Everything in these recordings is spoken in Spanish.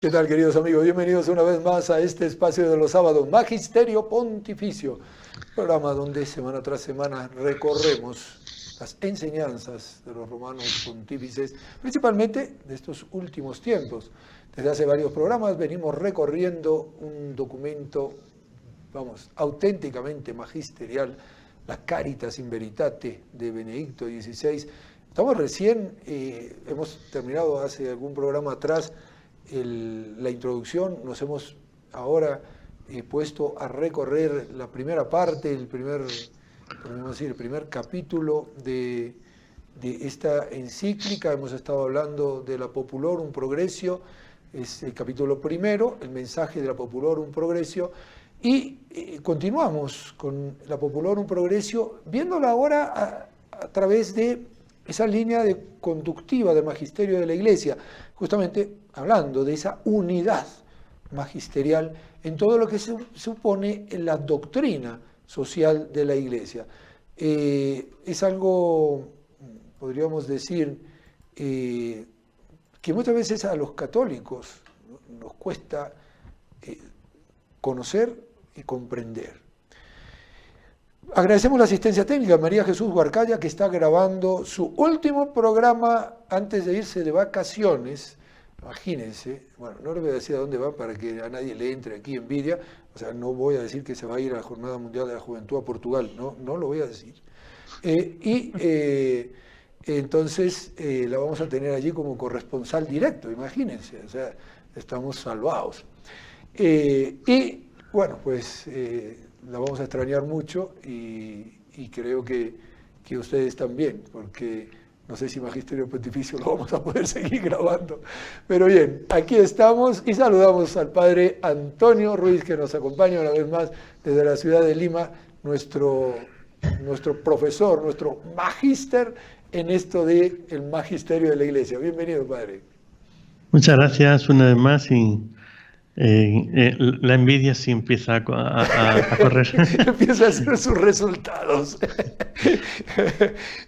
¿Qué tal, queridos amigos? Bienvenidos una vez más a este espacio de los sábados, Magisterio Pontificio, programa donde semana tras semana recorremos las enseñanzas de los romanos pontífices, principalmente de estos últimos tiempos. Desde hace varios programas venimos recorriendo un documento, auténticamente magisterial, la Caritas in Veritate de Benedicto XVI. Estamos recién, hemos terminado hace algún programa atrás la introducción, nos hemos ahora puesto a recorrer la primera parte, el primer capítulo de esta encíclica. Hemos estado hablando de la Populorum Progressio, es el capítulo primero, el mensaje de la Populorum Progressio, y continuamos con la Populorum Progressio, viéndola ahora a través de esa línea conductiva del magisterio de la Iglesia, justamente hablando de esa unidad magisterial en todo lo que se supone en la doctrina social de la Iglesia. Es algo, podríamos decir, que muchas veces a los católicos nos cuesta conocer y comprender. Agradecemos la asistencia técnica de María Jesús Huarcaya, que está grabando su último programa antes de irse de vacaciones. Imagínense, bueno, no le voy a decir a dónde va para que a nadie le entre aquí envidia, o sea, no voy a decir que se va a ir a la Jornada Mundial de la Juventud a Portugal, no lo voy a decir. Entonces la vamos a tener allí como corresponsal directo, imagínense, o sea, estamos salvados. Y bueno, pues la vamos a extrañar mucho y creo que ustedes también, porque no sé si Magisterio Pontificio lo vamos a poder seguir grabando. Pero bien, aquí estamos y saludamos al padre Antonio Ruiz, que nos acompaña una vez más desde la ciudad de Lima, nuestro profesor, nuestro magíster en esto del magisterio de la Iglesia. Bienvenido, padre. Muchas gracias una vez más y la envidia sí empieza a correr. Empieza a hacer sus resultados.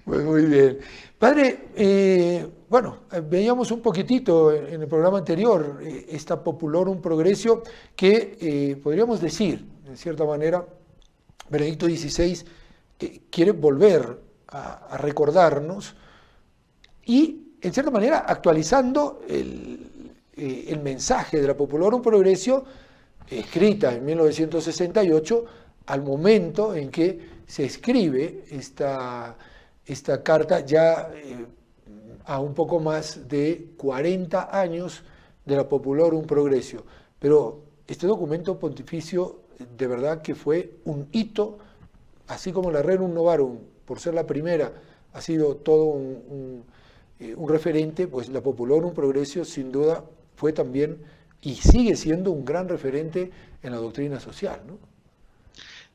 Pues muy bien. Padre, bueno, veíamos un poquitito en el programa anterior esta Populorum Progressio que podríamos decir, de cierta manera, Benedicto XVI quiere volver a recordarnos y, en cierta manera, actualizando el mensaje de la Populorum Progressio, escrita en 1968, al momento en que se escribe esta carta ya a un poco más de 40 años de la Populorum Progressio. Pero este documento pontificio de verdad que fue un hito, así como la Rerum Novarum, por ser la primera, ha sido todo un referente, pues la Populorum Progressio sin duda fue también y sigue siendo un gran referente en la doctrina social, ¿no?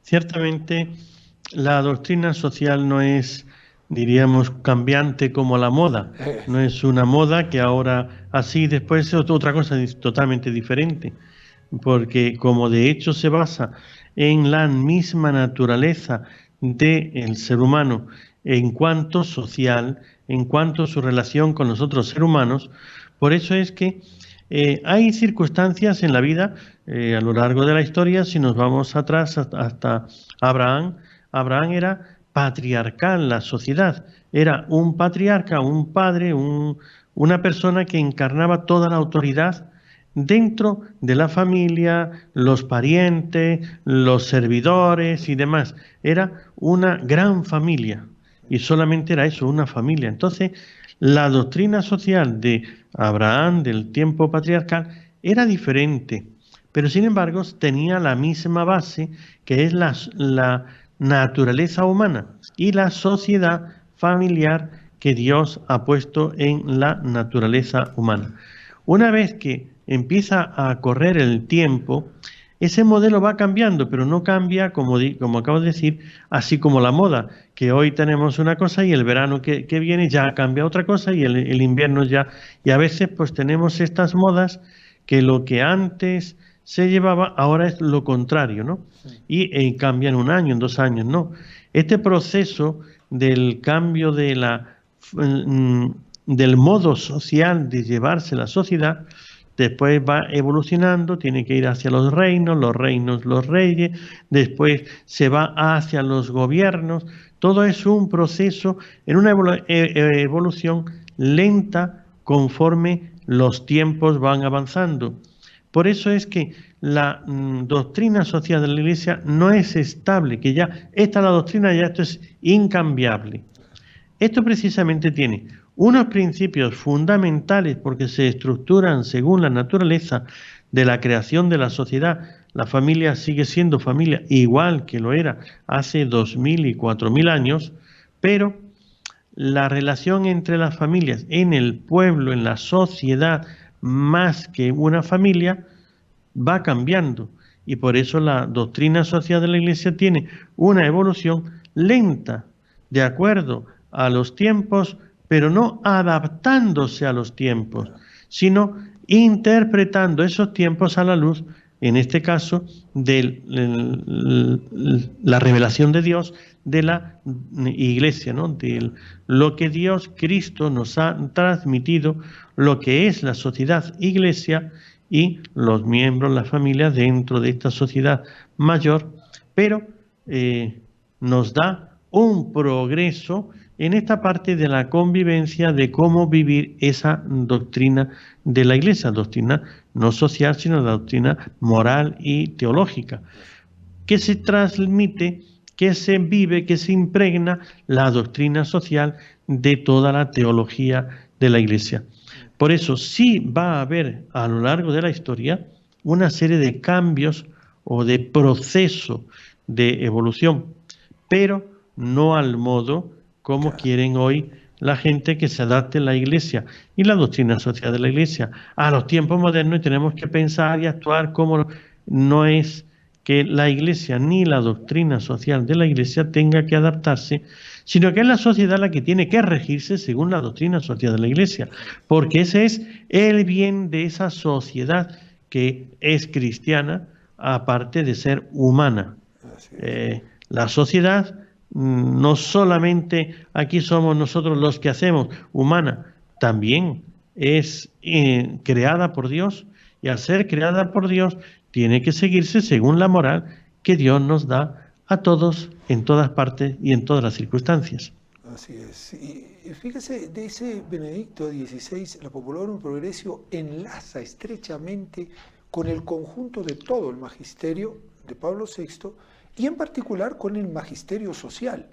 Ciertamente, la doctrina social no es, diríamos, cambiante como la moda. No es una moda que ahora así, después es otra cosa totalmente diferente. Porque como de hecho se basa en la misma naturaleza del ser humano en cuanto social, en cuanto a su relación con los otros seres humanos, por eso es que hay circunstancias en la vida, a lo largo de la historia, si nos vamos atrás hasta Abraham era patriarcal la sociedad, era un patriarca, un padre, una persona que encarnaba toda la autoridad dentro de la familia, los parientes, los servidores y demás. Era una gran familia y solamente era eso, una familia. Entonces, la doctrina social de Abraham, del tiempo patriarcal, era diferente, pero sin embargo tenía la misma base, que es la naturaleza humana y la sociedad familiar que Dios ha puesto en la naturaleza humana. Una vez que empieza a correr el tiempo, ese modelo va cambiando, pero no cambia, como acabo de decir, así como la moda, que hoy tenemos una cosa y el verano que viene ya cambia otra cosa y el invierno ya. Y a veces pues tenemos estas modas que lo que antes se llevaba ahora es lo contrario, ¿no? Y cambia en un año, en 2 años, no. Este proceso del cambio del modo social de llevarse la sociedad después va evolucionando, tiene que ir hacia los reinos, los reyes, después se va hacia los gobiernos. Todo es un proceso en una evolución lenta conforme los tiempos van avanzando. Por eso es que la doctrina social de la Iglesia no es estable, que ya esta es la doctrina, ya esto es incambiable. Esto precisamente tiene unos principios fundamentales porque se estructuran según la naturaleza de la creación de la sociedad. La familia sigue siendo familia igual que lo era hace 2000 y 4000 años, pero la relación entre las familias en el pueblo, en la sociedad, más que una familia, va cambiando. Y por eso la doctrina social de la Iglesia tiene una evolución lenta, de acuerdo a los tiempos, pero no adaptándose a los tiempos, sino interpretando esos tiempos a la luz, en este caso, de la revelación de Dios, de la Iglesia, ¿no? De lo que Dios, Cristo, nos ha transmitido, lo que es la sociedad Iglesia y los miembros, la familia, dentro de esta sociedad mayor, pero nos da un progreso en esta parte de la convivencia, de cómo vivir esa doctrina de la Iglesia, doctrina no social, sino la doctrina moral y teológica, que se transmite, que se vive, que se impregna la doctrina social de toda la teología de la Iglesia. Por eso sí va a haber a lo largo de la historia una serie de cambios o de proceso de evolución, pero no al modo como quieren hoy la gente que se adapte a la Iglesia y la doctrina social de la Iglesia a los tiempos modernos, y tenemos que pensar y actuar como no es que la Iglesia ni la doctrina social de la Iglesia tenga que adaptarse, sino que es la sociedad la que tiene que regirse según la doctrina social de la Iglesia, porque ese es el bien de esa sociedad que es cristiana, aparte de ser humana. La sociedad, no solamente aquí somos nosotros los que hacemos humana, también es creada por Dios, y al ser creada por Dios tiene que seguirse según la moral que Dios nos da a todos, en todas partes y en todas las circunstancias. Así es. Y fíjese, dice Benedicto XVI, la Populorum Progressio enlaza estrechamente con el conjunto de todo el magisterio de Pablo VI y en particular con el magisterio social.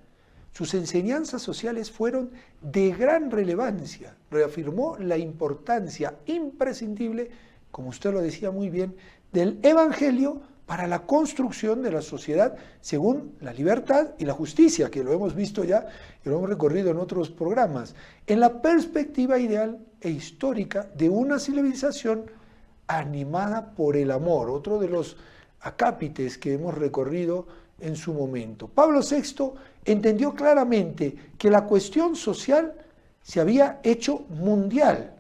Sus enseñanzas sociales fueron de gran relevancia. Reafirmó la importancia imprescindible, como usted lo decía muy bien, del Evangelio para la construcción de la sociedad según la libertad y la justicia, que lo hemos visto ya y lo hemos recorrido en otros programas, en la perspectiva ideal e histórica de una civilización animada por el amor, otro de los acápites que hemos recorrido en su momento. Pablo VI entendió claramente que la cuestión social se había hecho mundial,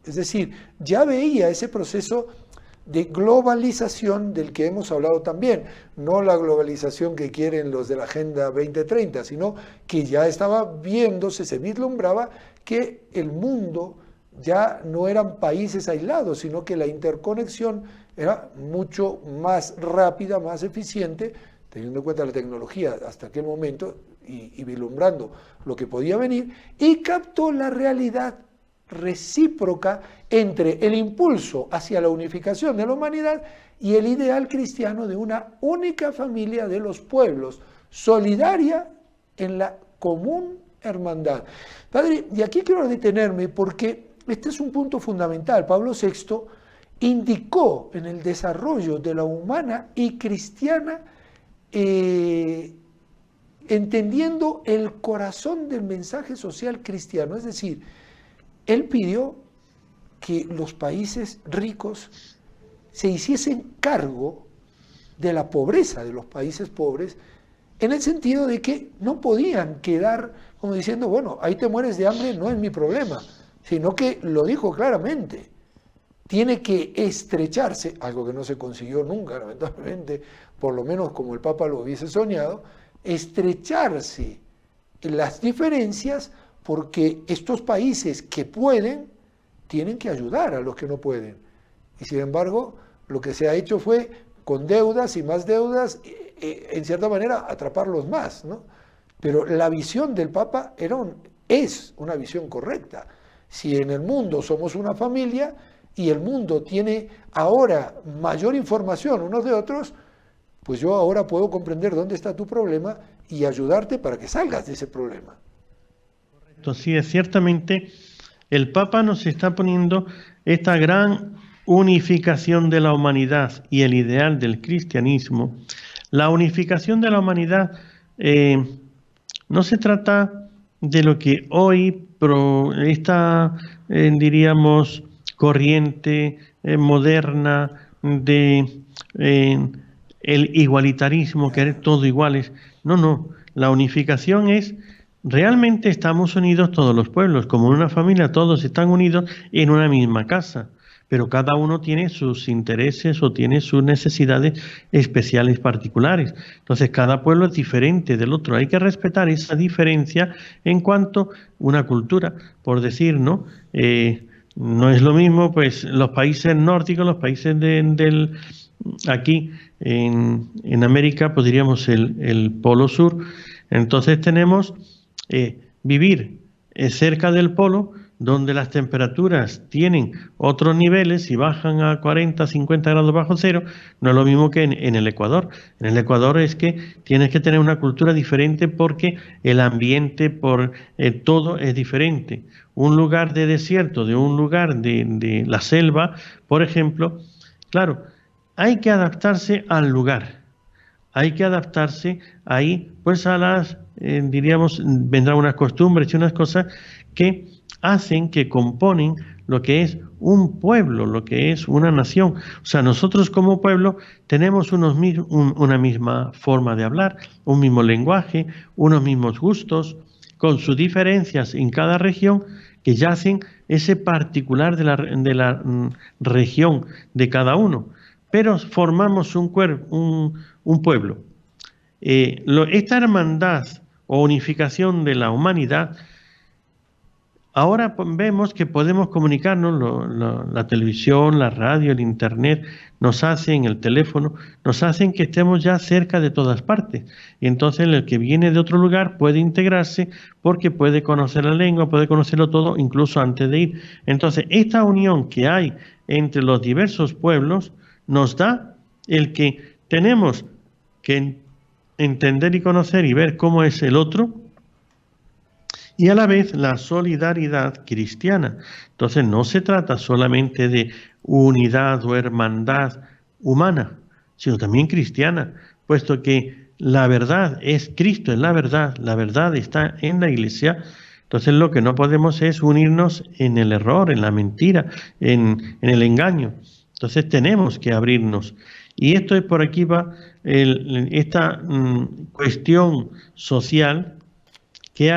es decir, ya veía ese proceso de globalización del que hemos hablado también, no la globalización que quieren los de la Agenda 2030, sino que ya estaba viéndose, se vislumbraba que el mundo ya no eran países aislados, sino que la interconexión era mucho más rápida, más eficiente, teniendo en cuenta la tecnología hasta aquel momento y vislumbrando lo que podía venir, y captó la realidad recíproca entre el impulso hacia la unificación de la humanidad y el ideal cristiano de una única familia de los pueblos, solidaria en la común hermandad. Padre, y aquí quiero detenerme porque este es un punto fundamental. Pablo VI indicó en el desarrollo de la humana y cristiana, entendiendo el corazón del mensaje social cristiano, es decir, él pidió que los países ricos se hiciesen cargo de la pobreza de los países pobres, en el sentido de que no podían quedar como diciendo, bueno, ahí te mueres de hambre, no es mi problema, sino que lo dijo claramente, tiene que estrecharse, algo que no se consiguió nunca, lamentablemente, por lo menos como el Papa lo hubiese soñado, estrecharse las diferencias, porque estos países que pueden, tienen que ayudar a los que no pueden. Y sin embargo, lo que se ha hecho fue, con deudas y más deudas, en cierta manera, atraparlos más, ¿no? Pero la visión del Papa es una visión correcta. Si en el mundo somos una familia y el mundo tiene ahora mayor información unos de otros, pues yo ahora puedo comprender dónde está tu problema y ayudarte para que salgas de ese problema. Sí, es ciertamente el Papa nos está poniendo esta gran unificación de la humanidad y el ideal del cristianismo. La unificación de la humanidad no se trata de lo que hoy esta, diríamos, corriente moderna de el igualitarismo, querer todo iguales. No, no. La unificación es realmente estamos unidos todos los pueblos, como en una familia todos están unidos en una misma casa, pero cada uno tiene sus intereses o tiene sus necesidades especiales particulares. Entonces cada pueblo es diferente del otro. Hay que respetar esa diferencia en cuanto a una cultura, por decir, ¿no? No es lo mismo, pues, los países nórdicos, los países aquí en América, pues diríamos el Polo Sur. Entonces tenemos vivir cerca del polo, donde las temperaturas tienen otros niveles y bajan a 40, 50 grados bajo cero, no es lo mismo que en el Ecuador. En el Ecuador es que tienes que tener una cultura diferente porque el ambiente, todo es diferente. Un lugar de desierto, de un lugar de la selva, por ejemplo, claro, hay que adaptarse al lugar. Hay que adaptarse ahí, pues a las, diríamos, vendrán unas costumbres y unas cosas que hacen, que componen lo que es un pueblo, lo que es una nación. O sea, nosotros como pueblo tenemos una misma forma de hablar, un mismo lenguaje, unos mismos gustos, con sus diferencias en cada región que ya hacen ese particular de la región de cada uno. Pero formamos un pueblo. Esta hermandad o unificación de la humanidad, ahora vemos que podemos comunicarnos, la televisión, la radio, el internet, nos hacen, el teléfono, nos hacen que estemos ya cerca de todas partes. Y entonces el que viene de otro lugar puede integrarse porque puede conocer la lengua, puede conocerlo todo, incluso antes de ir. Entonces, esta unión que hay entre los diversos pueblos nos da el que tenemos que entender y conocer y ver cómo es el otro, y a la vez la solidaridad cristiana. Entonces no se trata solamente de unidad o hermandad humana, sino también cristiana, puesto que la verdad es Cristo, es la verdad está en la Iglesia. Entonces lo que no podemos es unirnos en el error, en la mentira, en el engaño. Entonces tenemos que abrirnos. Y esto es por aquí va esta cuestión social que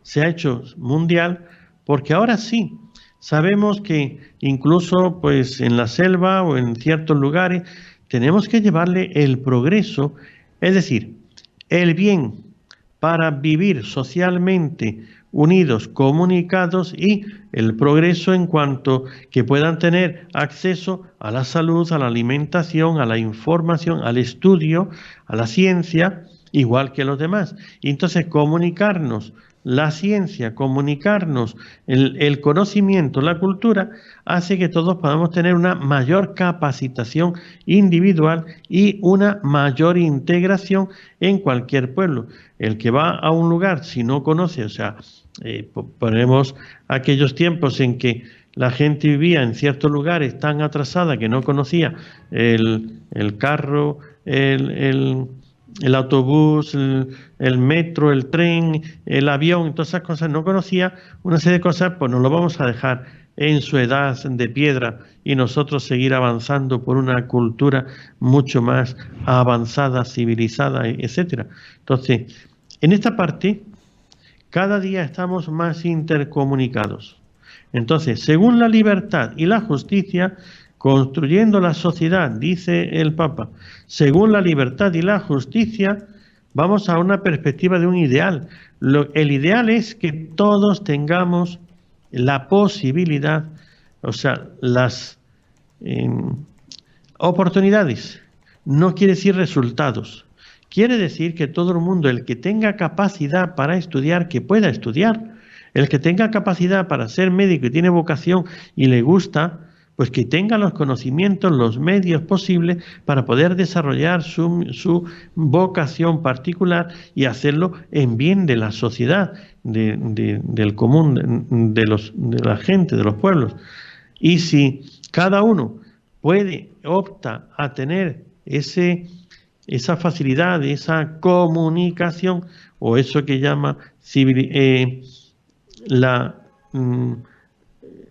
se ha hecho mundial, porque ahora sí, sabemos que incluso pues en la selva o en ciertos lugares tenemos que llevarle el progreso, es decir, el bien para vivir socialmente unidos, comunicados, y el progreso en cuanto que puedan tener acceso a la salud, a la alimentación, a la información, al estudio, a la ciencia, igual que los demás. Y entonces comunicarnos la ciencia, comunicarnos el conocimiento, la cultura, hace que todos podamos tener una mayor capacitación individual y una mayor integración en cualquier pueblo. El que va a un lugar, si no conoce, o sea, ponemos aquellos tiempos en que la gente vivía en ciertos lugares tan atrasada que no conocía el carro, el autobús, el metro, el tren, el avión, todas esas cosas, no conocía una serie de cosas, pues nos lo vamos a dejar en su edad de piedra y nosotros seguir avanzando por una cultura mucho más avanzada, civilizada, etcétera. Entonces, en esta parte, cada día estamos más intercomunicados. Entonces, según la libertad y la justicia, construyendo la sociedad, dice el Papa, según la libertad y la justicia, vamos a una perspectiva de un ideal. El ideal es que todos tengamos la posibilidad, o sea, oportunidades, no quiere decir resultados. Quiere decir que todo el mundo, el que tenga capacidad para estudiar, que pueda estudiar. El que tenga capacidad para ser médico y tiene vocación y le gusta, pues que tenga los conocimientos, los medios posibles para poder desarrollar su vocación particular y hacerlo en bien de la sociedad, del común, de la gente, de los pueblos. Y si cada uno opta a tener esa facilidad, esa comunicación, o eso que llama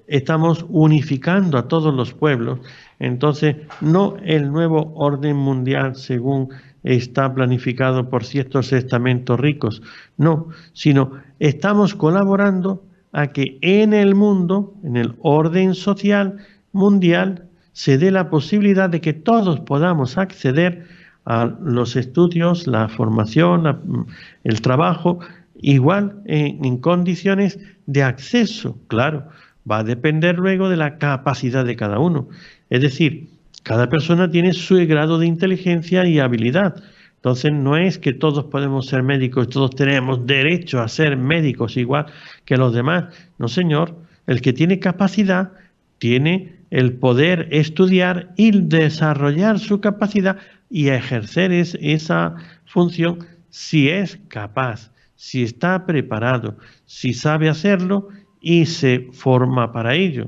estamos unificando a todos los pueblos, entonces no el nuevo orden mundial según está planificado por ciertos estamentos ricos, no, sino estamos colaborando a que en el mundo, en el orden social mundial, se dé la posibilidad de que todos podamos acceder a los estudios, la formación, el trabajo, igual en condiciones de acceso. Claro, va a depender luego de la capacidad de cada uno. Es decir, cada persona tiene su grado de inteligencia y habilidad. Entonces no es que todos podemos ser médicos, todos tenemos derecho a ser médicos igual que los demás. No, señor. El que tiene capacidad tiene el poder estudiar y desarrollar su capacidad y ejercer esa función si es capaz, si está preparado, si sabe hacerlo y se forma para ello.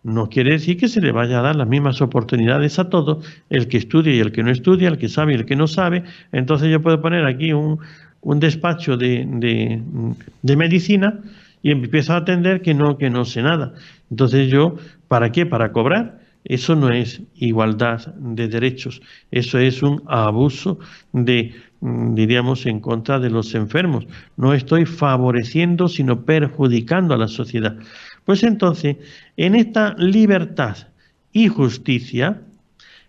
No quiere decir que se le vaya a dar las mismas oportunidades a todos, el que estudia y el que no estudia, el que sabe y el que no sabe. Entonces yo puedo poner aquí un despacho de medicina y empiezo a atender que no sé nada. Entonces yo, ¿para qué? ¿Para cobrar? Eso no es igualdad de derechos, eso es un abuso diríamos, en contra de los enfermos. No estoy favoreciendo, sino perjudicando a la sociedad. Pues entonces, en esta libertad y justicia,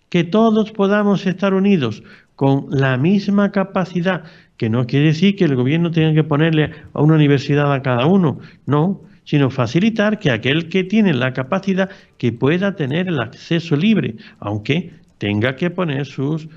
que todos podamos estar unidos con la misma capacidad, que no quiere decir que el gobierno tenga que ponerle a una universidad a cada uno, no, sino facilitar que aquel que tiene la capacidad que pueda tener el acceso libre, aunque tenga que poner sus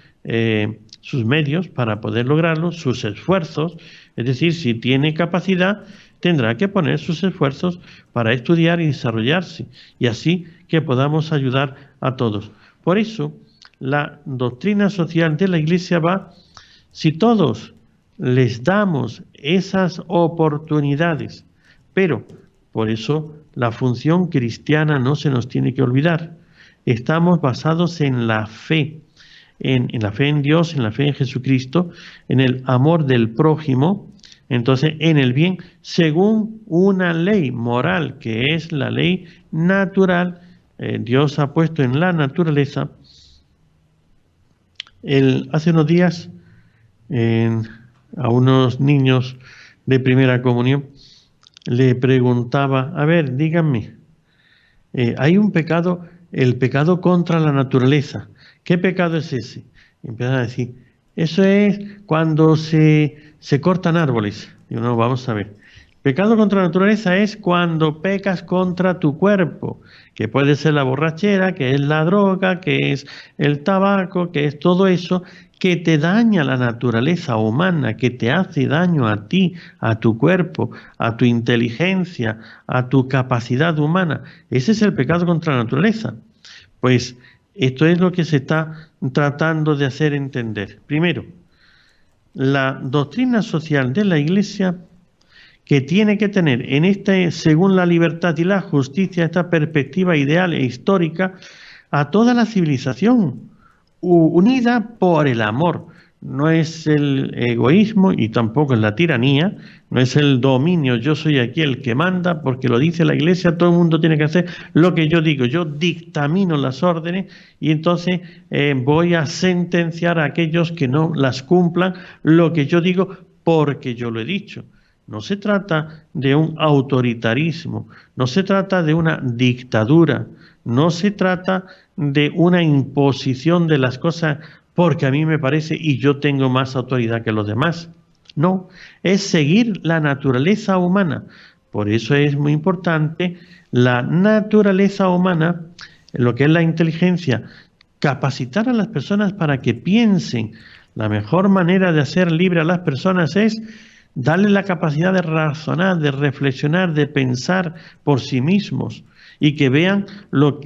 medios para poder lograrlo, sus esfuerzos. Es decir, si tiene capacidad, tendrá que poner sus esfuerzos para estudiar y desarrollarse, y así que podamos ayudar a todos. Por eso, la doctrina social de la Iglesia si todos les damos esas oportunidades, pero por eso la función cristiana no se nos tiene que olvidar. Estamos basados en la fe, en la fe en Dios, en la fe en Jesucristo, en el amor del prójimo, entonces en el bien, según una ley moral que es la ley natural. Dios ha puesto en la naturaleza. Hace unos días a unos niños de primera comunión le preguntaba, a ver, díganme, hay un pecado, el pecado contra la naturaleza. ¿Qué pecado es ese? Y empiezan a decir, eso es cuando se cortan árboles. Digo, no, vamos a ver. Pecado contra la naturaleza es cuando pecas contra tu cuerpo, que puede ser la borrachera, que es la droga, que es el tabaco, que es todo eso que te daña la naturaleza humana, que te hace daño a ti, a tu cuerpo, a tu inteligencia, a tu capacidad humana. Ese es el pecado contra la naturaleza. Pues esto es lo que se está tratando de hacer entender. Primero, la doctrina social de la Iglesia, que tiene que tener según la libertad y la justicia, esta perspectiva ideal e histórica a toda la civilización, unida por el amor. No es el egoísmo y tampoco es la tiranía, no es el dominio, yo soy aquí el que manda, porque lo dice la Iglesia, todo el mundo tiene que hacer lo que yo digo, yo dictamino las órdenes y entonces voy a sentenciar a aquellos que no las cumplan lo que yo digo porque yo lo he dicho. No se trata de un autoritarismo, no se trata de una dictadura, no se trata de una imposición de las cosas porque a mí me parece y yo tengo más autoridad que los demás. No, es seguir la naturaleza humana. Por eso es muy importante la naturaleza humana lo que es la inteligencia, capacitar a las personas para que piensen. La mejor manera de hacer libre a las personas es darle la capacidad de razonar, de reflexionar, de pensar por sí mismos y que vean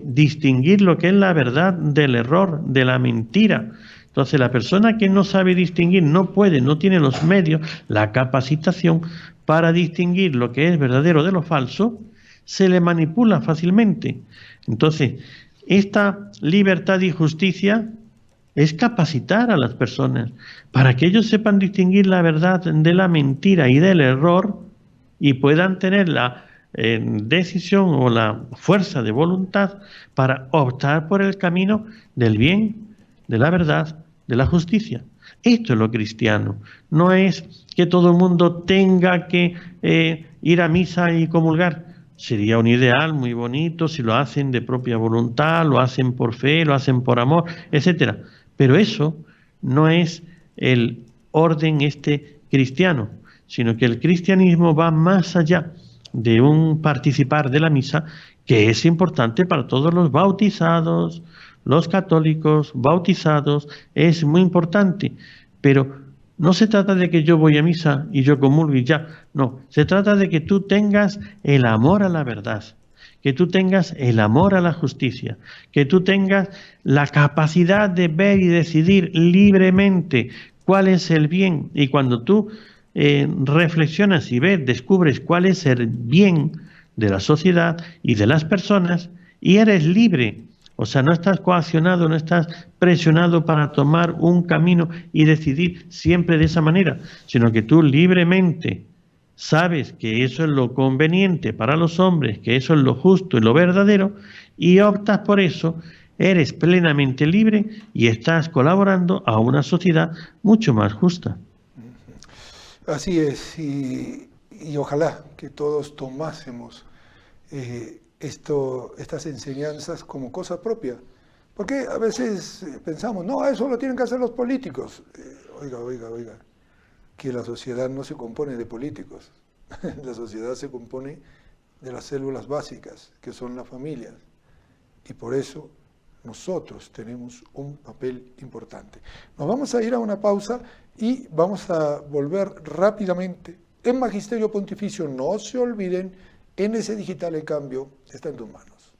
distinguir lo que es la verdad del error, de la mentira. Entonces, la persona que no sabe distinguir, no puede, no tiene los medios, la capacitación para distinguir lo que es verdadero de lo falso, se le manipula fácilmente. Entonces, esta libertad y justicia es capacitar a las personas para que ellos sepan distinguir la verdad de la mentira y del error y puedan tener la decisión o la fuerza de voluntad para optar por el camino del bien, de la verdad, de la justicia. Esto es lo cristiano. No es que todo el mundo tenga que ir a misa y comulgar. Sería un ideal muy bonito si lo hacen de propia voluntad, lo hacen por fe, lo hacen por amor, etcétera. Pero eso no es el orden cristiano, sino que el cristianismo va más allá de un participar de la misa, que es importante para todos los bautizados, los católicos bautizados, es muy importante, pero no se trata de que yo voy a misa y yo comulgo y ya, no, se trata de que tú tengas el amor a la verdad, que tú tengas el amor a la justicia, que tú tengas la capacidad de ver y decidir libremente cuál es el bien. Y cuando tú reflexionas y ves, descubres cuál es el bien de la sociedad y de las personas, y eres libre. O sea, no estás coaccionado, no estás presionado para tomar un camino y decidir siempre de esa manera, sino que tú libremente sabes que eso es lo conveniente para los hombres, que eso es lo justo y lo verdadero, y optas por eso, eres plenamente libre y estás colaborando a una sociedad mucho más justa. Así es, y ojalá que todos tomásemos estas enseñanzas como cosa propia, porque a veces pensamos, no, eso lo tienen que hacer los políticos. Oiga, que la sociedad no se compone de políticos, la sociedad se compone de las células básicas, que son las familias, y por eso nosotros tenemos un papel importante. Nos vamos a ir a una pausa y vamos a volver rápidamente. En Magisterio Pontificio, no se olviden, NC Digital, el cambio está en tus manos.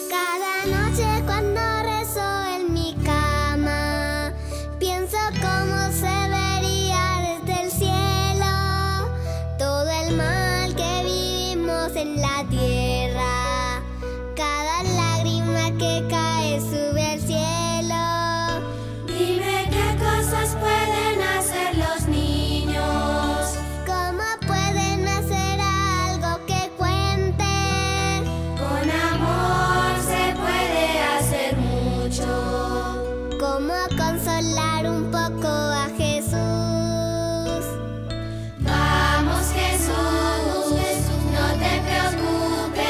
Cada noche cuando rezo en mi cama, pienso cómo se vería desde el cielo todo el mal que vivimos en la tierra. Cada lágrima que cae sube al cielo. Dime qué cosas pueden hacer los niños. ¿Cómo pueden hacer algo que cuente? Con amor se puede hacer mucho. ¿Cómo consolar un poco a Jesús? Vamos Jesús, no te preocupes.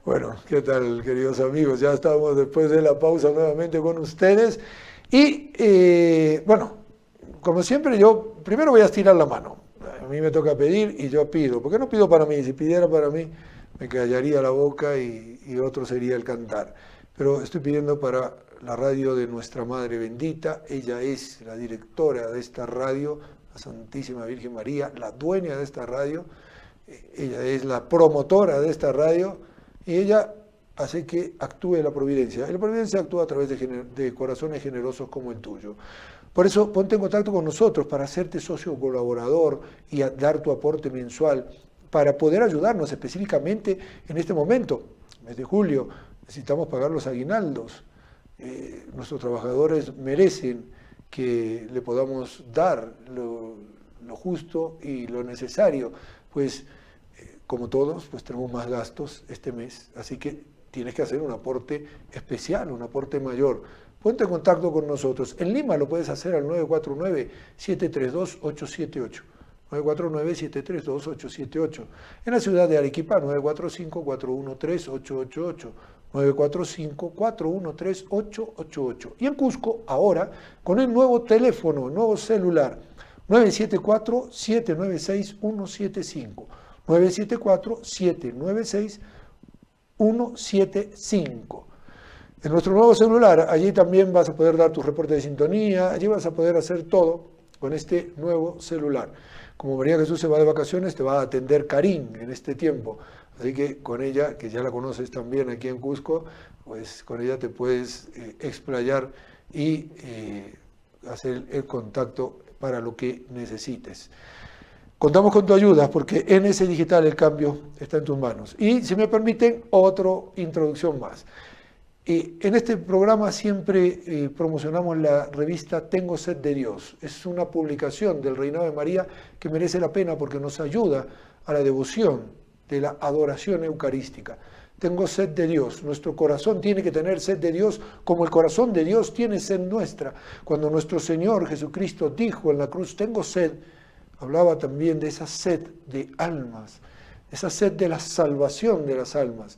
Bueno, ¿qué tal, queridos amigos? Ya estamos después de la pausa nuevamente con ustedes. Y bueno, como siempre, yo primero voy a estirar la mano. A mí me toca pedir y yo pido. ¿Por qué no pido para mí? Si pidiera para mí, me callaría la boca y otro sería el cantar. Pero estoy pidiendo para la radio de nuestra Madre Bendita. Ella es la directora de esta radio, la Santísima Virgen María, la dueña de esta radio. Ella es la promotora de esta radio y ella hace que actúe la providencia. La providencia actúa a través de corazones generosos como el tuyo. Por eso ponte en contacto con nosotros para hacerte socio colaborador y dar tu aporte mensual para poder ayudarnos específicamente en este momento, mes de julio. Necesitamos pagar los aguinaldos. Nuestros trabajadores merecen que le podamos dar lo justo y lo necesario, pues como todos, pues tenemos más gastos este mes, así que tienes que hacer un aporte especial, un aporte mayor. Ponte en contacto con nosotros. En Lima lo puedes hacer al 949-732-878. 949-732-878. En la ciudad de Arequipa, 945-413-888. 945-413-888. Y en Cusco, ahora, con el nuevo teléfono, nuevo celular, 974-796-175. 974-796-175. En nuestro nuevo celular, allí también vas a poder dar tu reporte de sintonía, allí vas a poder hacer todo con este nuevo celular. Como María Jesús se va de vacaciones, te va a atender Karin en este tiempo. Así que con ella, que ya la conoces también aquí en Cusco, pues con ella te puedes explayar y hacer el contacto para lo que necesites. Contamos con tu ayuda porque en ese digital el cambio está en tus manos. Y si me permiten, otra introducción más. En este programa siempre promocionamos la revista Tengo Sed de Dios. Es una publicación del Reinado de María que merece la pena porque nos ayuda a la devoción de la adoración eucarística. Tengo sed de Dios. Nuestro corazón tiene que tener sed de Dios como el corazón de Dios tiene sed nuestra. Cuando nuestro Señor Jesucristo dijo en la cruz, tengo sed, hablaba también de esa sed de almas, esa sed de la salvación de las almas.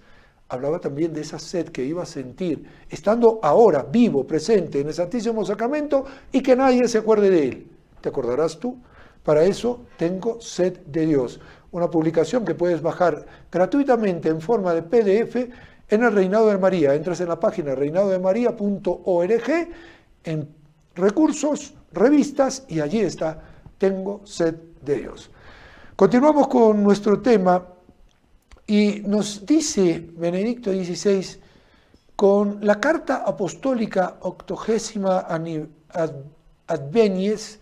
Hablaba también de esa sed que iba a sentir, estando ahora vivo, presente en el Santísimo Sacramento y que nadie se acuerde de él. ¿Te acordarás tú? Para eso tengo sed de Dios. Una publicación que puedes bajar gratuitamente en forma de PDF en el Reinado de María. Entras en la página reinadodemaria.org, en recursos, revistas, y allí está, tengo sed de Dios. Continuamos con nuestro tema. Y nos dice Benedicto XVI, con la carta apostólica 80ª Advenies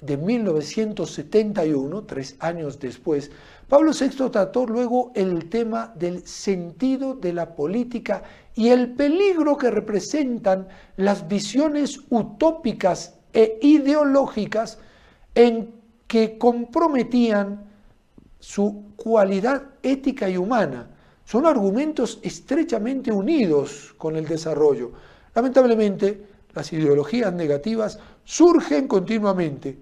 de 1971, 3 años después, Pablo VI trató luego el tema del sentido de la política y el peligro que representan las visiones utópicas e ideológicas en que comprometían su cualidad ética y humana. Son argumentos estrechamente unidos con el desarrollo. Lamentablemente, las ideologías negativas surgen continuamente.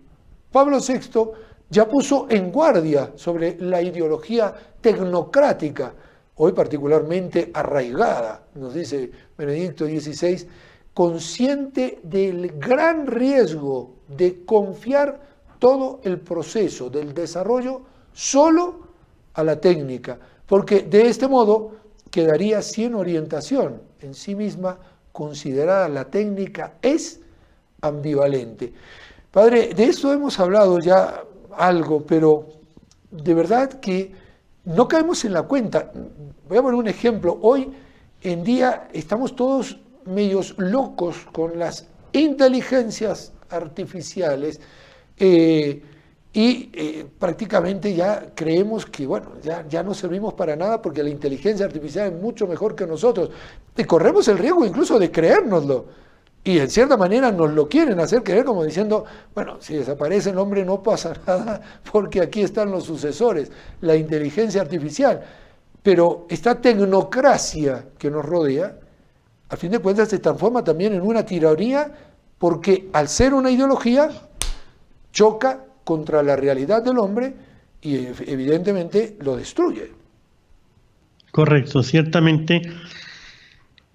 Pablo VI ya puso en guardia sobre la ideología tecnocrática, hoy particularmente arraigada, nos dice Benedicto XVI, consciente del gran riesgo de confiar todo el proceso del desarrollo solo a la técnica, porque de este modo quedaría sin orientación. En sí misma, considerada la técnica es ambivalente. Padre, de esto hemos hablado ya algo, pero de verdad que no caemos en la cuenta. Voy a poner un ejemplo. Hoy en día estamos todos medios locos con las inteligencias artificiales, prácticamente ya creemos que, bueno, ya no servimos para nada porque la inteligencia artificial es mucho mejor que nosotros. Y corremos el riesgo incluso de creérnoslo. Y en cierta manera nos lo quieren hacer creer como diciendo, bueno, si desaparece el hombre no pasa nada porque aquí están los sucesores, la inteligencia artificial. Pero esta tecnocracia que nos rodea, a fin de cuentas se transforma también en una tiranía porque al ser una ideología choca contra la realidad del hombre y evidentemente lo destruye. Correcto, ciertamente.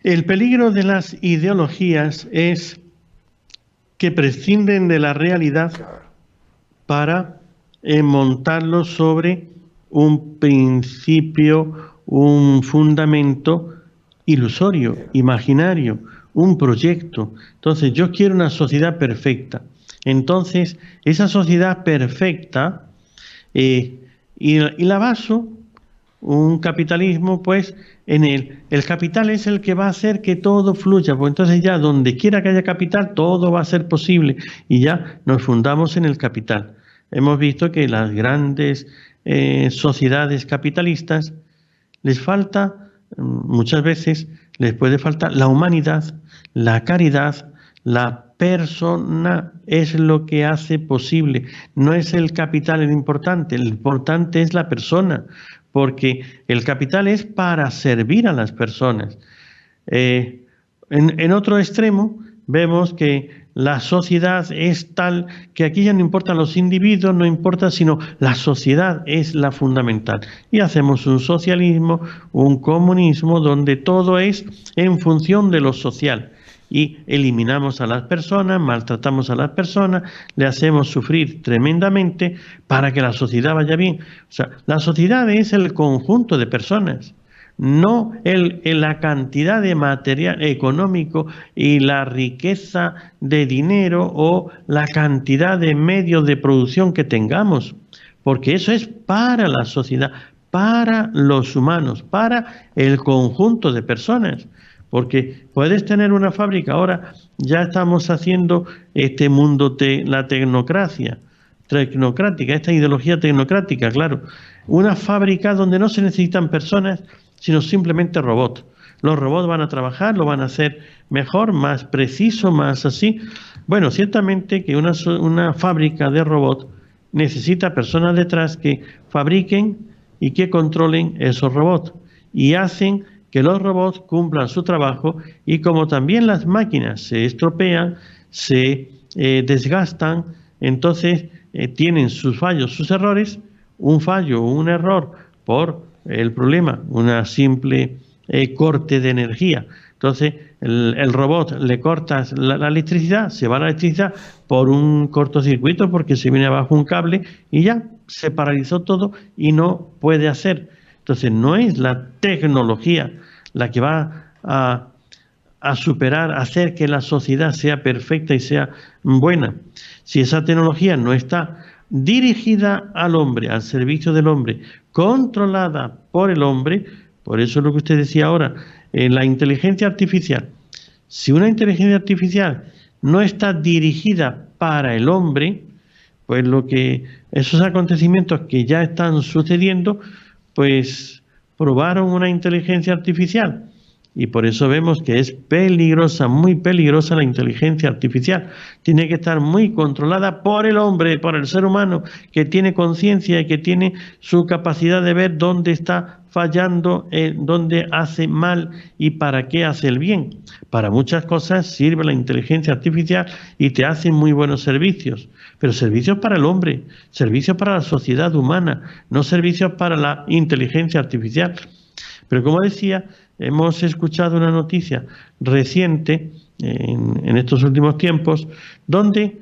El peligro de las ideologías es que prescinden de la realidad Claro. para montarlo sobre un principio, un fundamento ilusorio, imaginario, un proyecto. Entonces, yo quiero una sociedad perfecta. Entonces, esa sociedad perfecta, y la baso, un capitalismo, pues, en el capital es el que va a hacer que todo fluya, pues entonces ya donde quiera que haya capital, todo va a ser posible, y ya nos fundamos en el capital. Hemos visto que las grandes sociedades capitalistas les falta, muchas veces, les puede faltar la humanidad, la caridad, la persona es lo que hace posible. No es el capital el importante es la persona, porque el capital es para servir a las personas. En otro extremo vemos que la sociedad es tal que aquí ya no importan los individuos, no importa, sino la sociedad es la fundamental. Y hacemos un socialismo, un comunismo, donde todo es en función de lo social. Y eliminamos a las personas, maltratamos a las personas, le hacemos sufrir tremendamente para que la sociedad vaya bien. O sea, la sociedad es el conjunto de personas, no la cantidad de material económico y la riqueza de dinero o la cantidad de medios de producción que tengamos, porque eso es para la sociedad, para los humanos, para el conjunto de personas. Porque puedes tener una fábrica, ahora ya estamos haciendo este mundo la tecnocracia, esta ideología tecnocrática, claro. Una fábrica donde no se necesitan personas, sino simplemente robots. Los robots van a trabajar, lo van a hacer mejor, más preciso, más así. Bueno, ciertamente que una fábrica de robots necesita personas detrás que fabriquen y que controlen esos robots y hacen que los robots cumplan su trabajo, y como también las máquinas se estropean, se desgastan, entonces tienen sus fallos, sus errores, un fallo o un error por el problema, una simple corte de energía. Entonces el robot le cortas la electricidad, se va la electricidad por un cortocircuito porque se viene abajo un cable y ya se paralizó todo y no puede hacer. Entonces no es la tecnología la que va a superar, a hacer que la sociedad sea perfecta y sea buena. Si esa tecnología no está dirigida al hombre, al servicio del hombre, controlada por el hombre, por eso es lo que usted decía ahora, la inteligencia artificial. Si una inteligencia artificial no está dirigida para el hombre, pues esos acontecimientos que ya están sucediendo, pues probaron una inteligencia artificial, y por eso vemos que es peligrosa, muy peligrosa la inteligencia artificial. Tiene que estar muy controlada por el hombre, por el ser humano, que tiene conciencia y que tiene su capacidad de ver dónde está fallando, dónde hace mal y para qué hace el bien. Para muchas cosas sirve la inteligencia artificial y te hace muy buenos servicios, pero servicios para el hombre, servicios para la sociedad humana, no servicios para la inteligencia artificial. Pero como decía, hemos escuchado una noticia reciente en estos últimos tiempos donde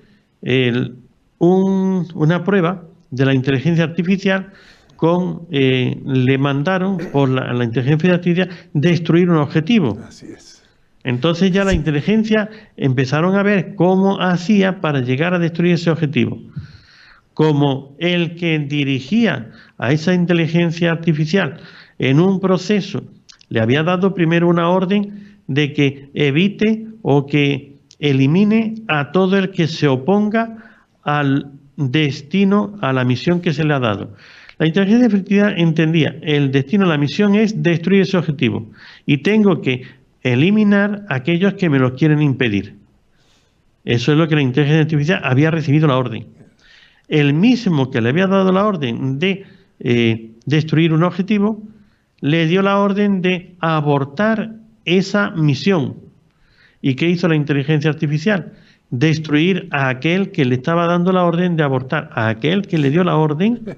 una prueba de la inteligencia artificial le mandaron por la inteligencia artificial destruir un objetivo. Así es. Entonces ya la inteligencia empezaron a ver cómo hacía para llegar a destruir ese objetivo. Como el que dirigía a esa inteligencia artificial en un proceso le había dado primero una orden de que evite o que elimine a todo el que se oponga al destino, a la misión que se le ha dado. La inteligencia artificial entendía, el destino, la misión es destruir ese objetivo y tengo que eliminar a aquellos que me lo quieren impedir. Eso es lo que la inteligencia artificial había recibido la orden. El mismo que le había dado la orden de destruir un objetivo, le dio la orden de abortar esa misión. ¿Y qué hizo la inteligencia artificial? destruir a aquel que le estaba dando la orden de abortar, a aquel que le dio la orden,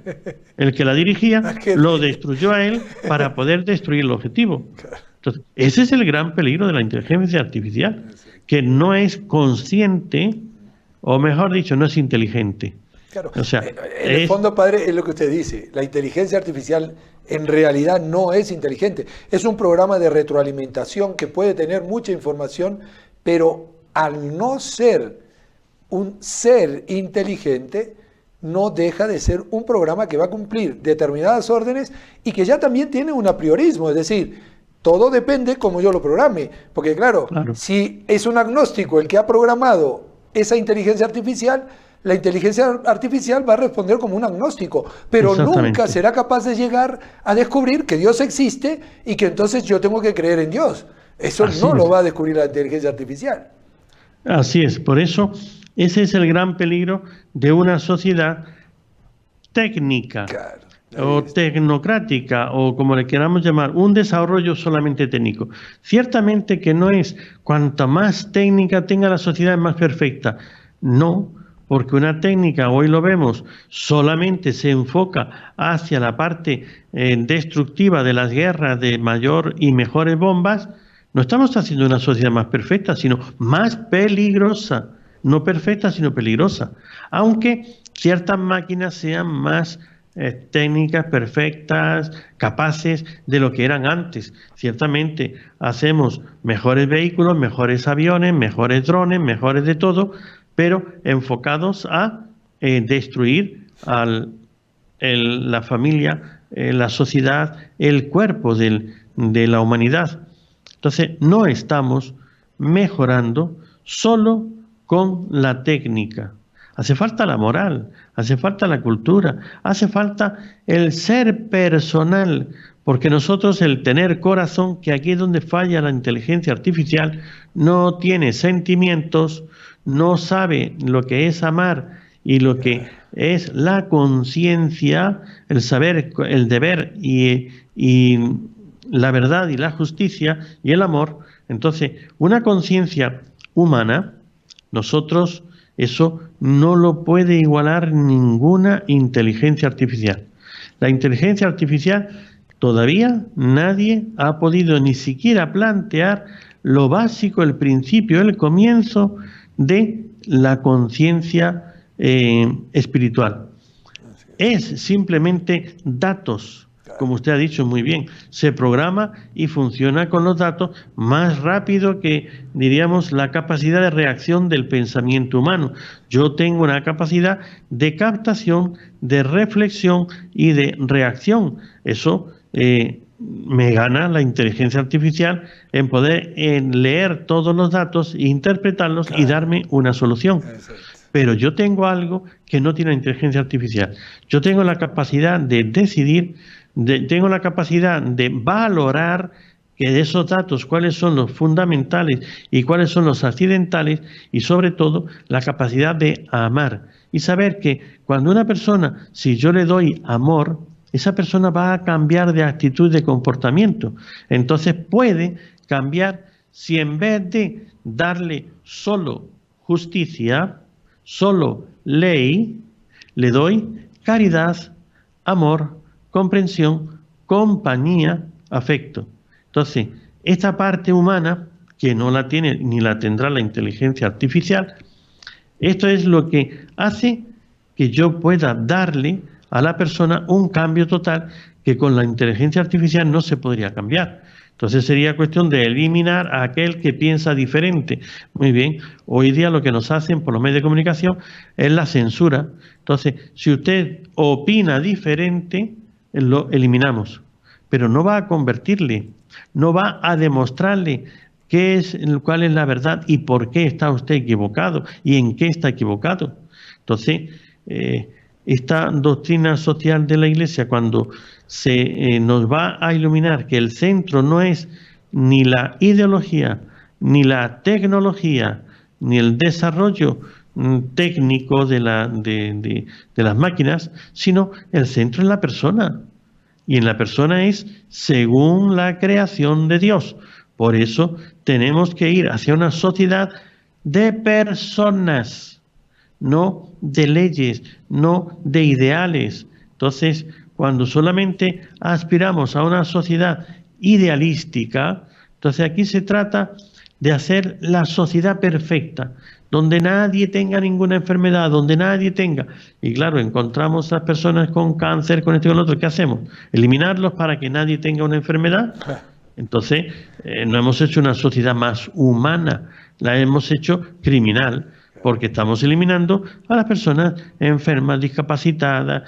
el que la dirigía, lo destruyó a él para poder destruir el objetivo. Entonces, ese es el gran peligro de la inteligencia artificial, que no es consciente, o mejor dicho, no es inteligente. Claro. O sea, en el fondo, padre, es lo que usted dice. La inteligencia artificial en realidad no es inteligente. Es un programa de retroalimentación que puede tener mucha información, pero al no ser un ser inteligente, no deja de ser un programa que va a cumplir determinadas órdenes y que ya también tiene un apriorismo, es decir, todo depende como yo lo programe, porque claro, si es un agnóstico el que ha programado esa inteligencia artificial, la inteligencia artificial va a responder como un agnóstico, pero nunca será capaz de llegar a descubrir que Dios existe y que entonces yo tengo que creer en Dios. Eso no lo va a descubrir la inteligencia artificial. Así es, por eso ese es el gran peligro de una sociedad técnica o tecnocrática, o como le queramos llamar, un desarrollo solamente técnico. Ciertamente que no es cuanta más técnica tenga la sociedad más perfecta, no, porque una técnica, hoy lo vemos, solamente se enfoca hacia la parte destructiva de las guerras de mayor y mejores bombas. No estamos haciendo una sociedad más perfecta, sino más peligrosa. No perfecta, sino peligrosa. Aunque ciertas máquinas sean más técnicas, perfectas, capaces de lo que eran antes. Ciertamente hacemos mejores vehículos, mejores aviones, mejores drones, mejores de todo, pero enfocados a destruir la familia, la sociedad, el cuerpo de la humanidad. Entonces, no estamos mejorando solo con la técnica. Hace falta la moral, hace falta la cultura, hace falta el ser personal, porque nosotros el tener corazón, que aquí es donde falla la inteligencia artificial, no tiene sentimientos, no sabe lo que es amar y lo que es la conciencia, el saber, el deber y la verdad y la justicia y el amor. Entonces, una conciencia humana, nosotros eso no lo puede igualar ninguna inteligencia artificial. La inteligencia artificial todavía nadie ha podido ni siquiera plantear lo básico, el principio, el comienzo de la conciencia espiritual. Es simplemente datos. Como usted ha dicho muy bien, se programa y funciona con los datos más rápido que, diríamos, la capacidad de reacción del pensamiento humano. Yo tengo una capacidad de captación, de reflexión y de reacción. Eso me gana la inteligencia artificial en poder leer todos los datos, interpretarlos y darme una solución. Pero yo tengo algo que no tiene la inteligencia artificial. Yo tengo la capacidad de decidir, tengo la capacidad de valorar que de esos datos cuáles son los fundamentales y cuáles son los accidentales, y sobre todo la capacidad de amar y saber que cuando una persona, si yo le doy amor, esa persona va a cambiar de actitud, de comportamiento. Entonces puede cambiar si en vez de darle solo justicia, solo ley, le doy caridad, amor, comprensión, compañía, afecto. Entonces, esta parte humana, que no la tiene ni la tendrá la inteligencia artificial, esto es lo que hace que yo pueda darle a la persona un cambio total que con la inteligencia artificial no se podría cambiar. Entonces sería cuestión de eliminar a aquel que piensa diferente. Muy bien, hoy día lo que nos hacen por los medios de comunicación es la censura. Entonces, si usted opina diferente, lo eliminamos, pero no va a convertirle, no va a demostrarle cuál es la verdad y por qué está usted equivocado y en qué está equivocado. Entonces, esta doctrina social de la Iglesia, cuando nos va a iluminar que el centro no es ni la ideología, ni la tecnología, ni el desarrollo técnico de las máquinas, sino el centro es la persona. Y en la persona es según la creación de Dios. Por eso tenemos que ir hacia una sociedad de personas, no de leyes, no de ideales. Entonces, cuando solamente aspiramos a una sociedad idealística, entonces aquí se trata de hacer la sociedad perfecta, donde nadie tenga ninguna enfermedad, donde nadie tenga. Y claro, encontramos a personas con cáncer, con esto y con lo otro. ¿Qué hacemos? ¿Eliminarlos para que nadie tenga una enfermedad? Entonces, no hemos hecho una sociedad más humana, la hemos hecho criminal, porque estamos eliminando a las personas enfermas, discapacitadas,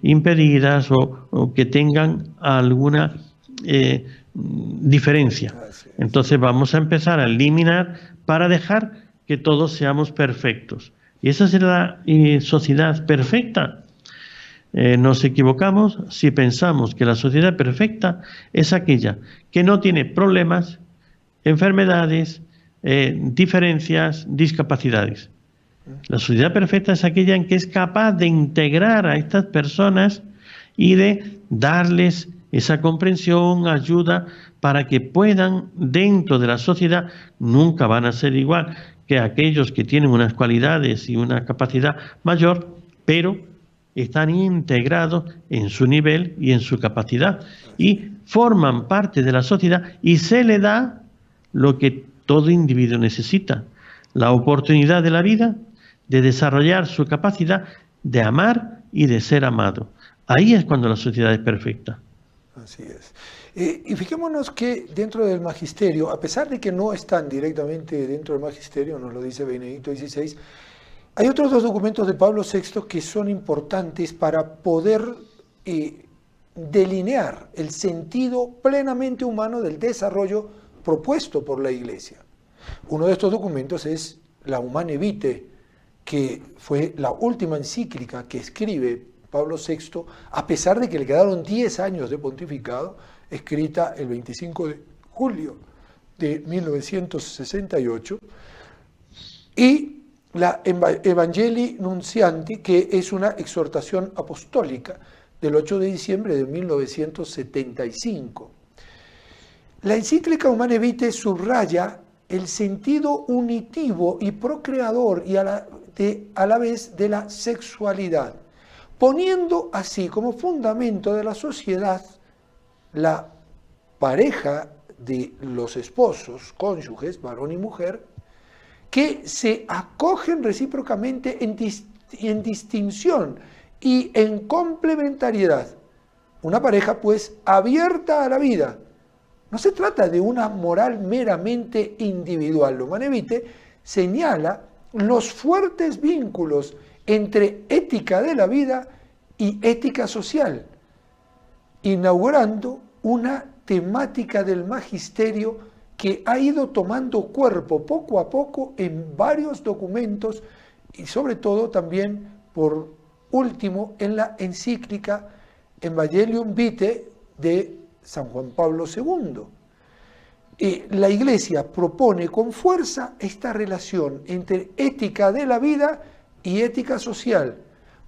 impedidas o que tengan alguna diferencia. Entonces vamos a empezar a eliminar para dejar que todos seamos perfectos. Y esa será la sociedad perfecta. Nos equivocamos si pensamos que la sociedad perfecta es aquella que no tiene problemas, enfermedades, diferencias, discapacidades. La sociedad perfecta es aquella en que es capaz de integrar a estas personas y de darles esa comprensión, ayuda, para que puedan, dentro de la sociedad, nunca van a ser igual que aquellos que tienen unas cualidades y una capacidad mayor, pero están integrados en su nivel y en su capacidad y forman parte de la sociedad y se le da lo que todo individuo necesita, la oportunidad de la vida de desarrollar su capacidad de amar y de ser amado. Ahí es cuando la sociedad es perfecta. Así es. Y fijémonos que dentro del magisterio, a pesar de que no están directamente dentro del magisterio, nos lo dice Benedicto XVI, hay otros dos documentos de Pablo VI que son importantes para poder delinear el sentido plenamente humano del desarrollo propuesto por la Iglesia. Uno de estos documentos es la Humane Vitae, que fue la última encíclica que escribe Pablo VI, a pesar de que le quedaron 10 años de pontificado, escrita el 25 de julio de 1968, y la Evangelii Nuntiandi, que es una exhortación apostólica del 8 de diciembre de 1975. La encíclica Humane Vitae subraya el sentido unitivo y procreador y a la vez de la sexualidad, poniendo así como fundamento de la sociedad la pareja de los esposos, cónyuges, varón y mujer, que se acogen recíprocamente en distinción y en complementariedad. Una pareja, pues, abierta a la vida. No se trata de una moral meramente individual. Lo Humane Vitae señala los fuertes vínculos entre ética de la vida y ética social, inaugurando una temática del magisterio que ha ido tomando cuerpo poco a poco en varios documentos y sobre todo también, por último, en la encíclica Evangelium Vitae de San Juan Pablo II. La Iglesia propone con fuerza esta relación entre ética de la vida y ética social,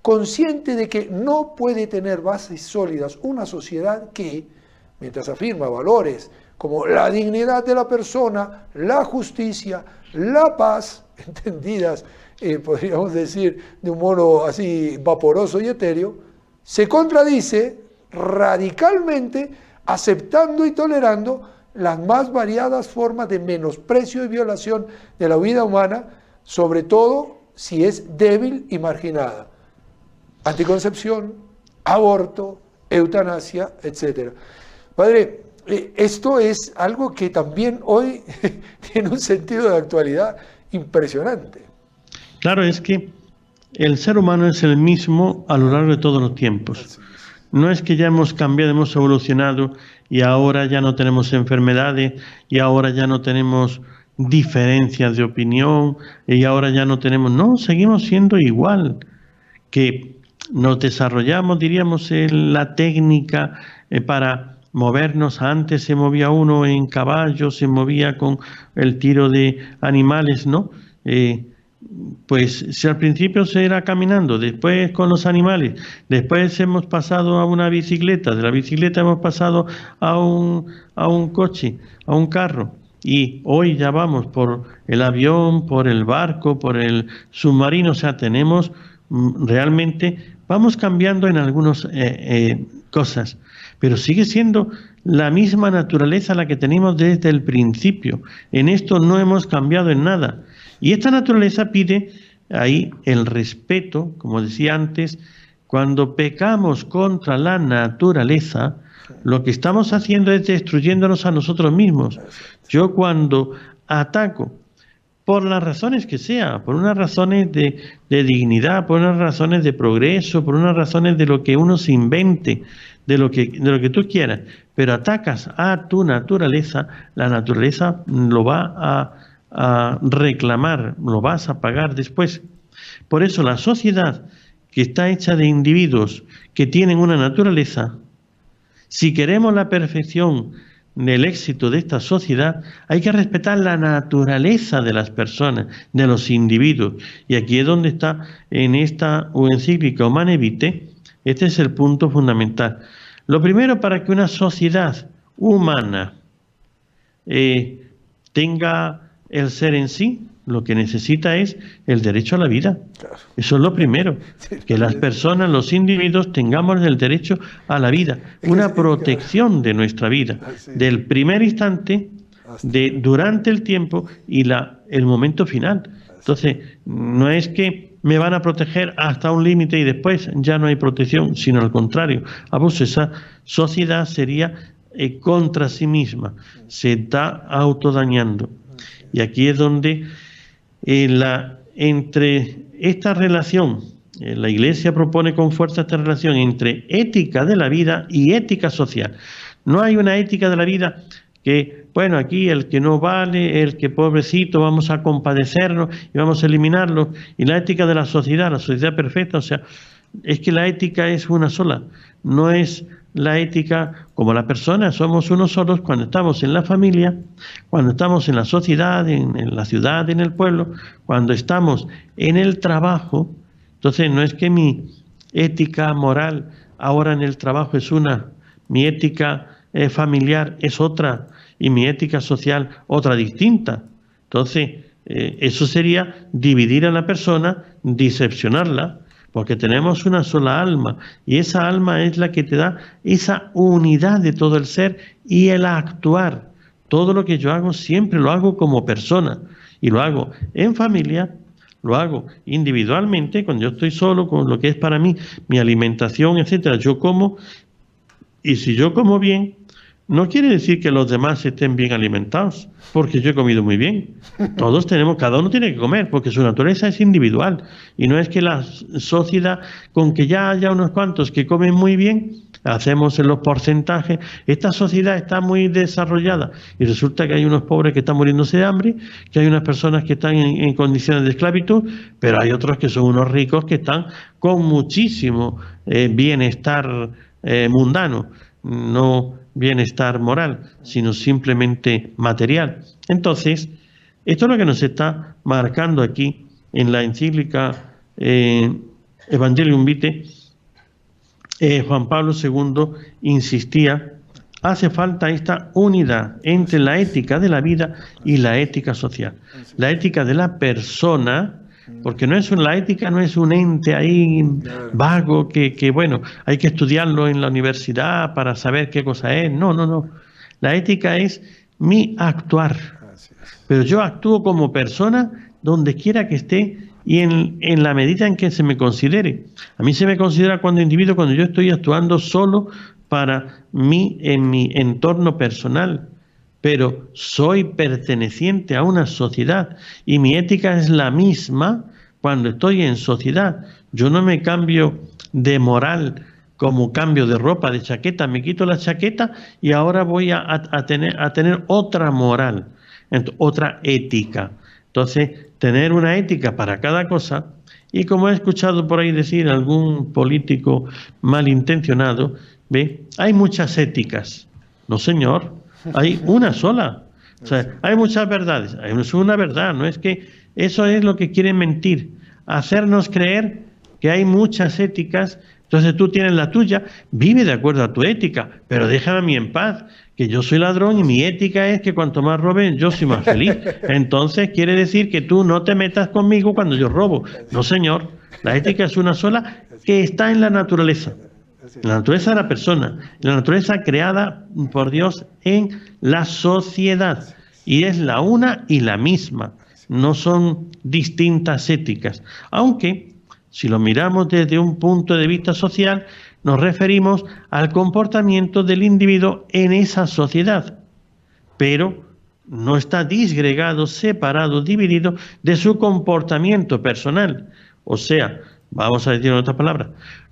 consciente de que no puede tener bases sólidas una sociedad que, mientras afirma valores como la dignidad de la persona, la justicia, la paz, entendidas, podríamos decir, de un modo así vaporoso y etéreo, se contradice radicalmente aceptando y tolerando las más variadas formas de menosprecio y violación de la vida humana, sobre todo si es débil y marginada. Anticoncepción, aborto, eutanasia, etc. Padre, esto es algo que también hoy tiene un sentido de actualidad impresionante. Claro, es que el ser humano es el mismo a lo largo de todos los tiempos. No es que ya hemos cambiado, hemos evolucionado y ahora ya no tenemos enfermedades y ahora ya no tenemos diferencias de opinión y ahora ya no tenemos... No, seguimos siendo igual, que nos desarrollamos, diríamos, en la técnica para movernos. Antes se movía uno en caballo, se movía con el tiro de animales, ¿no? Pues si al principio se era caminando, después con los animales, después hemos pasado a una bicicleta, de la bicicleta hemos pasado a un coche, a un carro, y hoy ya vamos por el avión, por el barco, por el submarino, o sea, tenemos realmente, vamos cambiando en algunas cosas, pero sigue siendo la misma naturaleza la que tenemos desde el principio. En esto no hemos cambiado en nada. Y esta naturaleza pide ahí el respeto, como decía antes, cuando pecamos contra la naturaleza, lo que estamos haciendo es destruyéndonos a nosotros mismos. Yo cuando ataco, por las razones que sea, por unas razones de dignidad, por unas razones de progreso, por unas razones de lo que uno se invente, de lo que tú quieras, pero atacas a tu naturaleza, la naturaleza lo va a reclamar, lo vas a pagar después. Por eso la sociedad que está hecha de individuos que tienen una naturaleza, si queremos la perfección del éxito de esta sociedad, hay que respetar la naturaleza de las personas, de los individuos. Y aquí es donde está en esta encíclica Humanae Vitae, este es el punto fundamental. Lo primero, para que una sociedad humana tenga el ser en sí, lo que necesita es el derecho a la vida. Claro. Eso es lo primero, que las personas, los individuos, tengamos el derecho a la vida, una protección de nuestra vida, del primer instante, durante el tiempo y el momento final. Entonces, no es que me van a proteger hasta un límite y después ya no hay protección, sino al contrario. Pues esa sociedad sería contra sí misma, se está autodañando. Y aquí es donde entre esta relación, la Iglesia propone con fuerza esta relación entre ética de la vida y ética social. No hay una ética de la vida que, bueno, aquí el que no vale, el que pobrecito, vamos a compadecernos y vamos a eliminarlo. Y la ética de la sociedad perfecta, o sea, es que la ética es una sola, no es la ética como la persona, somos unos solos cuando estamos en la familia, cuando estamos en la sociedad, en la ciudad, en el pueblo, cuando estamos en el trabajo. Entonces no es que mi ética moral ahora en el trabajo es una, mi ética familiar es otra y mi ética social otra distinta. Entonces eso sería dividir a la persona, diseccionarla, porque tenemos una sola alma y esa alma es la que te da esa unidad de todo el ser y el actuar. Todo lo que yo hago siempre lo hago como persona y lo hago en familia, lo hago individualmente, cuando yo estoy solo, con lo que es para mí, mi alimentación, etcétera. Yo como, y si yo como bien, no quiere decir que los demás estén bien alimentados, porque yo he comido muy bien. Todos tenemos, cada uno tiene que comer, porque su naturaleza es individual. Y no es que la sociedad, con que ya haya unos cuantos que comen muy bien, hacemos en los porcentajes, esta sociedad está muy desarrollada y resulta que hay unos pobres que están muriéndose de hambre, que hay unas personas que están en condiciones de esclavitud, pero hay otros que son unos ricos que están con muchísimo bienestar mundano, no bienestar moral, sino simplemente material. Entonces, esto es lo que nos está marcando aquí en la encíclica Evangelium Vitae. Juan Pablo II insistía, hace falta esta unidad entre la ética de la vida y la ética social. La ética de la persona, porque la ética no es un ente ahí vago que bueno, hay que estudiarlo en la universidad para saber qué cosa es. No. La ética es mi actuar. Pero yo actúo como persona donde quiera que esté y en la medida en que se me considere. A mí se me considera cuando individuo, cuando yo estoy actuando solo para mí en mi entorno personal. Pero soy perteneciente a una sociedad y mi ética es la misma cuando estoy en sociedad. Yo no me cambio de moral como cambio de ropa, de chaqueta, me quito la chaqueta y ahora voy a tener otra moral, otra ética. Entonces, tener una ética para cada cosa, y como he escuchado por ahí decir algún político malintencionado, ¿ve? Hay muchas éticas. No, señor. Hay una sola. O sea, hay muchas verdades. Hay una verdad. No es que eso es lo que quieren mentir. Hacernos creer que hay muchas éticas, Entonces tú tienes la tuya, vive de acuerdo a tu ética, pero déjame a mí en paz, que yo soy ladrón y mi ética es que cuanto más robe, yo soy más feliz. Entonces quiere decir que tú no te metas conmigo cuando yo robo. No, señor, la ética es una sola que está en la naturaleza. La naturaleza de la persona, la naturaleza creada por Dios en la sociedad. Y es la una y la misma, no son distintas éticas. Aunque, si lo miramos desde un punto de vista social, nos referimos al comportamiento del individuo en esa sociedad, pero no está disgregado, separado, dividido de su comportamiento personal. O sea, vamos a decir en otras palabras,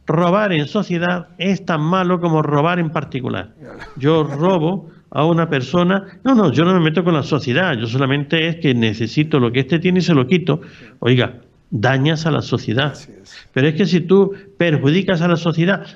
robar en sociedad es tan malo como robar en particular. Yo robo a una persona, no, yo no me meto con la sociedad, yo solamente es que necesito lo que este tiene y se lo quito. Oiga, dañas a la sociedad. Pero es que si tú perjudicas a la sociedad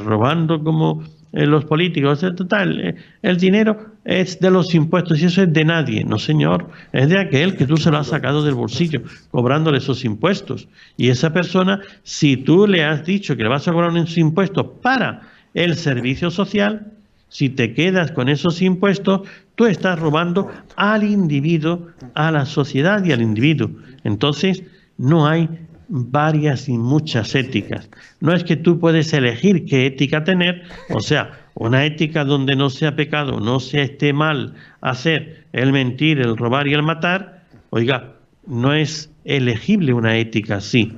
robando como los políticos, total, el dinero es de los impuestos y eso es de nadie. No, señor, es de aquel que tú se lo has sacado del bolsillo, cobrándole esos impuestos. Y esa persona, si tú le has dicho que le vas a cobrar unos impuestos para el servicio social, si te quedas con esos impuestos, tú estás robando al individuo, a la sociedad y al individuo. Entonces, no hay varias y muchas éticas. No es que tú puedes elegir qué ética tener, o sea, una ética donde no sea pecado, no se esté mal hacer el mentir, el robar y el matar. Oiga, no es elegible una ética así,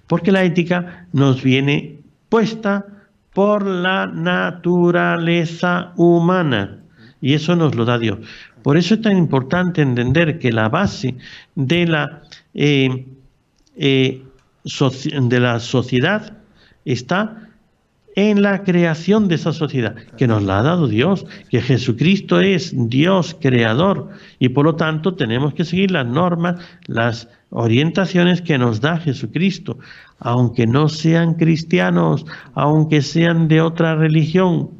porque la ética nos viene puesta por la naturaleza humana y eso nos lo da Dios. Por eso es tan importante entender que la base de la sociedad está en la creación de esa sociedad, que nos la ha dado Dios, que Jesucristo es Dios creador y por lo tanto tenemos que seguir las normas, las orientaciones que nos da Jesucristo, aunque no sean cristianos, aunque sean de otra religión,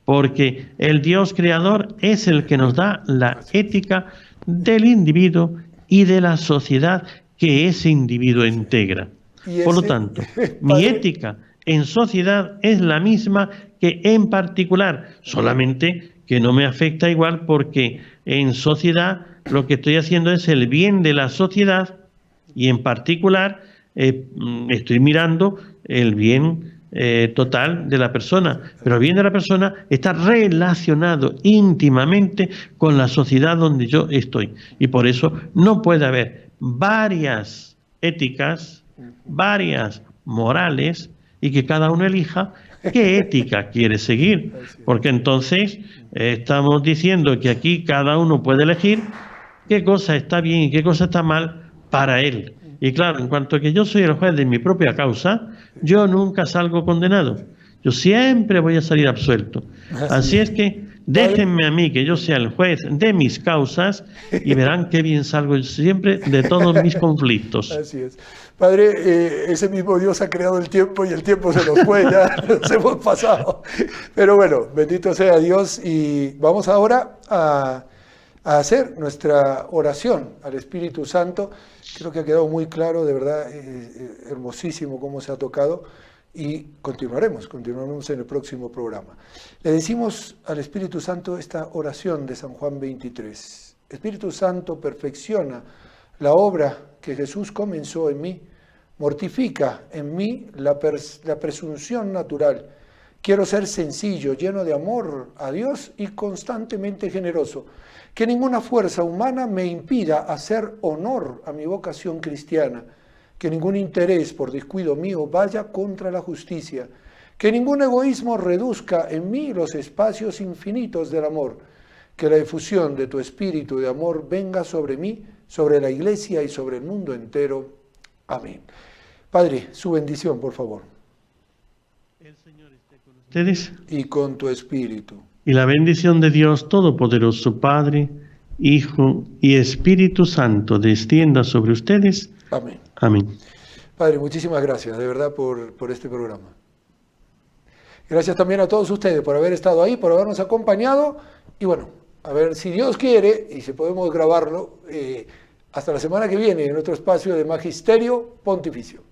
porque el Dios creador es el que nos da la ética del individuo y de la sociedad que ese individuo integra. Por lo tanto, mi ética en sociedad es la misma que en particular, solamente que no me afecta igual porque en sociedad lo que estoy haciendo es el bien de la sociedad y en particular estoy mirando el bien total de la persona, pero el bien de la persona está relacionado íntimamente con la sociedad donde yo estoy y por eso no puede haber varias éticas, varias morales y que cada uno elija qué ética quiere seguir, porque entonces estamos diciendo que aquí cada uno puede elegir qué cosa está bien y qué cosa está mal para él. Y claro, en cuanto a que yo soy el juez de mi propia causa, yo nunca salgo condenado. Yo siempre voy a salir absuelto. Así es que déjenme a mí que yo sea el juez de mis causas y verán qué bien salgo siempre de todos mis conflictos. Así es. Padre, ese mismo Dios ha creado el tiempo y el tiempo se nos fue, ya nos hemos pasado. Pero bueno, bendito sea Dios y vamos ahora a hacer nuestra oración al Espíritu Santo. Creo que ha quedado muy claro, de verdad, hermosísimo cómo se ha tocado y continuaremos en el próximo programa. Le decimos al Espíritu Santo esta oración de San Juan 23. Espíritu Santo, perfecciona la obra que Jesús comenzó en mí, mortifica en mí la presunción natural. Quiero ser sencillo, lleno de amor a Dios y constantemente generoso. Que ninguna fuerza humana me impida hacer honor a mi vocación cristiana. Que ningún interés por descuido mío vaya contra la justicia. Que ningún egoísmo reduzca en mí los espacios infinitos del amor. Que la efusión de tu espíritu de amor venga sobre mí, sobre la Iglesia y sobre el mundo entero. Amén. Padre, su bendición, por favor. El Señor esté con ustedes. Y con tu espíritu. Y la bendición de Dios Todopoderoso, Padre, Hijo y Espíritu Santo, descienda sobre ustedes. Amén. Amén. Padre, muchísimas gracias, de verdad, por este programa. Gracias también a todos ustedes por haber estado ahí, por habernos acompañado. Y bueno, a ver si Dios quiere, y si podemos grabarlo, hasta la semana que viene en nuestro espacio de Magisterio Pontificio.